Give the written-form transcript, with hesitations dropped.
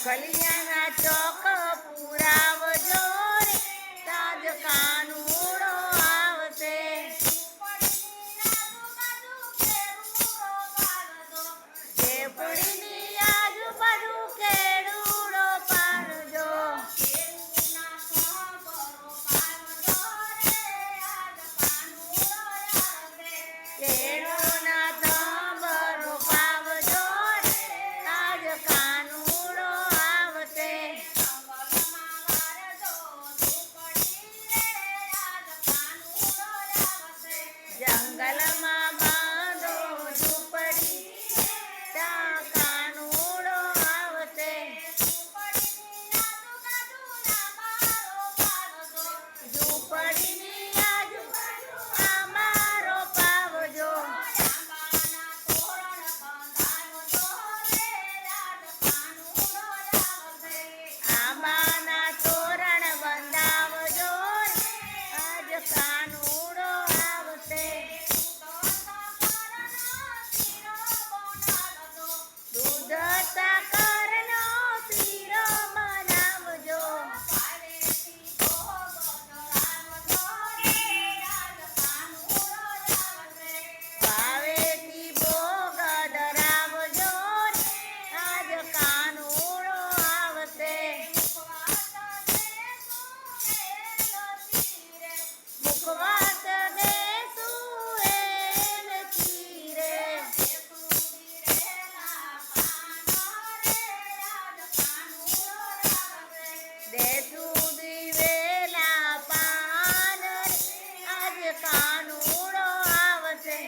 કલિયાના ચોક પુરાવજો રે તાજ કાનુડો આવશે. ઝેપડીની આજુબાજુ કેળુડો પાડજો. કેળુના તંબરો પાવજો રે તાજ કાનુડો આવશે. જંગલમાં બાંધો ઝૂંપડી ત્યાં કાનુડો આવશે. ઝૂંપડીની આજુબાજુ અમારો પાવજો. આંબાના તોરણ બંધાવજો રે આજ કાનુડો આવશે. દૂધ સાકરનો શીરો બનાવજો. ભાવેથી ભોગ ધરાવજો રે આજ કાનુડો આવશે. મુખવાસ દેશું એલચી રે. દેશું દિવેલા પાન રે આજ કાનુડો આવશે.